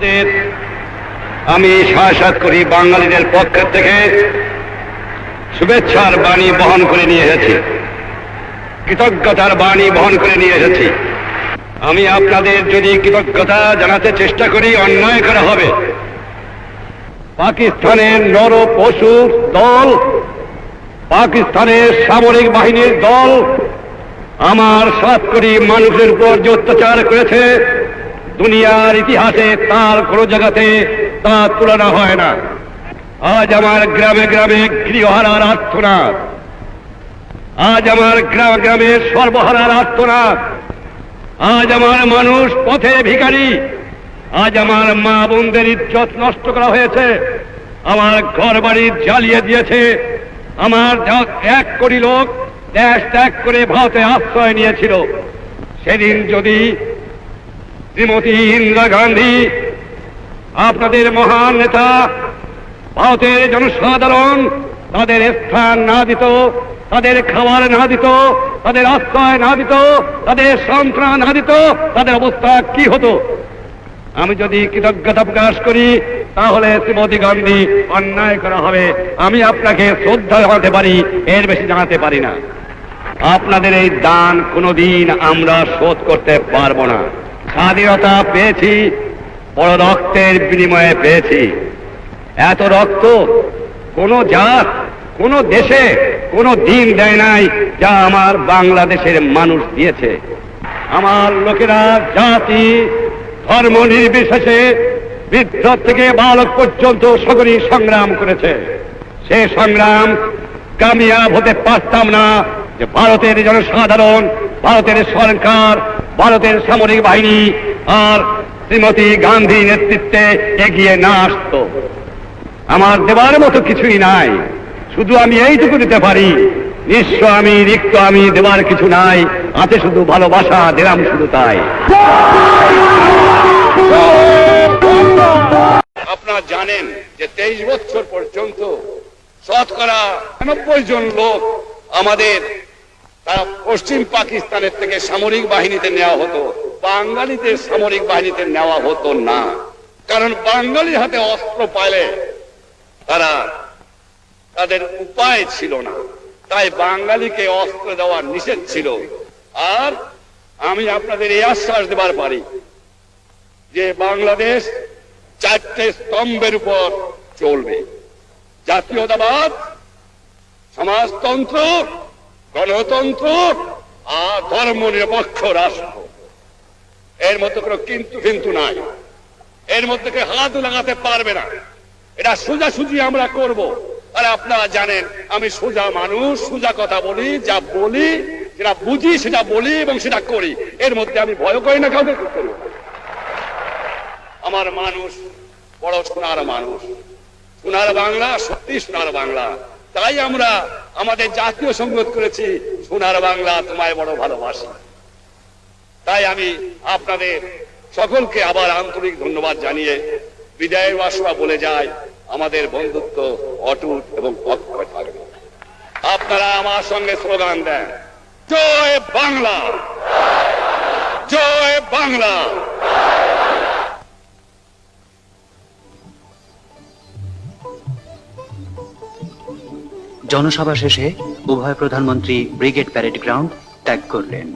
আপনাদের আমি সাক্ষাৎ করি বাঙালিদের পক্ষ থেকে শুভেচ্ছার বাণী বহন করে নিয়ে এসেছি, কৃতজ্ঞতার বাণী বহন করে নিয়ে এসেছি। আমি আপনাদের যদি কৃতজ্ঞতা জানাতে চেষ্টা করি অন্যায় করা হবে। পাকিস্তানের নর পশুর দল, পাকিস্তানের সামরিক বাহিনীর দল আমার 7 কোটি মানুষের উপর যে অত্যাচার করেছে, দুনিয়ার ইতিহাসে তার কোনো জায়গাতে তা তুলনা হয় না। আজ আমার গ্রামে গ্রামে গৃহহারার আর্তনাদ, আজ আমার গ্রামে গ্রামে সর্বহারার আর্তনাদ, আজ আমার মানুষ পথে ভিখারি, আজ আমার মা বোনদের ইজ্জত নষ্ট করা হয়েছে, আমার ঘর বাড়ি জ্বালিয়ে দিয়েছে। আমার 1 কোটি লোক দেশ ত্যাগ করে ভারতে আশ্রয় নিয়েছিল। সেদিন যদি শ্রীমতী ইন্দিরা গান্ধী, আপনাদের মহান নেতা, ভারতের জনসাধারণ তাদের স্থান না দিত, তাদের খাবার না দিত, তাদের আশ্রয় না দিত, তাদের সন্ত্রাস না দিত, তাদের অবস্থা কি হতো? আমি যদি কৃতজ্ঞতা প্রকাশ করি তাহলে শ্রীমতী গান্ধী অন্যায় করা হবে। আমি আপনাকে শ্রদ্ধা জানাতে পারি, এর বেশি জানাতে পারি না। আপনাদের এই দান কোনোদিন আমরা শোধ করতে পারবো না। স্বাধীনতা পেয়েছি বড় রক্তের বিনিময়ে পেয়েছি। এত রক্ত কোন জাত, কোন দেশে কোন দিন দেয় নাই যা আমার বাংলাদেশের মানুষ দিয়েছে। আমার লোকেরা জাতি ধর্ম নির্বিশেষে বৃদ্ধ থেকে বালক পর্যন্ত সকলেই সংগ্রাম করেছে। সে সংগ্রাম কামিয়াব হতে পারতাম না যে ভারতের জনসাধারণ, ভারতের সরকার, ভারতের সামরিক বাহিনী আর শ্রীমতী গান্ধী নেতৃত্বে এগিয়ে না আসত। আমার দেবার মতো কিছুই নাই, শুধু আমি এইটুকু দিতে পারি। নিঃস্ব আমি, রিক্ত আমি, দেবার কিছু নাই, আছে শুধু ভালোবাসা, দিলাম শুধু তাই। আপনারা জানেন যে 23 বছর পর্যন্ত শতকরা 90 জন লোক আমাদের তারা পশ্চিম পাকিস্তানের থেকে সামরিক বাহিনীতে নেওয়া হতো, বাঙালিদের সামরিক বাহিনীতে নেওয়া হতো না। কারণ বাঙালির হাতে অস্ত্র পাইলে তাদের উপায় ছিল না, তাই বাঙালিকে অস্ত্র দেওয়া নিষেধ ছিল। আর আমি আপনাদের এই আশ্বাস দেবার পারি যে বাংলাদেশ 4টে স্তম্ভের উপর চলবে: জাতীয়তাবাদ, সমাজতন্ত্র, গণতন্ত্র আর ধর্ম নিরপেক্ষ রাষ্ট্র। এর মধ্যে কোনো কিন্তু নাই, এর মধ্যে কেউ হাত লাগাতে পারবে না। এটা সোজাসুজি আমরা করব। আর আপনারা জানেন আমি সোজা মানুষ, সোজা কথা বলি, যা বলি যেটা বুঝি সেটা বলি এবং সেটা করি। এর মধ্যে আমি ভয় করি না কাউকে করব। আমার মানুষ বড় সোনার মানুষ, সোনার বাংলা, সত্যি সোনার বাংলা। তাই আমরা আমাদের জাতীয় সংগীত করেছি, সোনার বাংলা তোমায় বড় ভালোবাসি। তাই আমি আপনাদের সকলকে আবার আন্তরিক ধন্যবাদ জানিয়ে বিদায়ের বাসনা বলে যাই, আমাদের বন্ধুত্ব অটুট এবং অক্ষয় থাকবে। আপনারা আমার সঙ্গে স্লোগান দেন, জয় বাংলা, জয় বাংলা। জনসভা শেষে উভয় প্রধানমন্ত্রী ব্রিগেড প্যারেড গ্রাউন্ড ত্যাগ করলেন।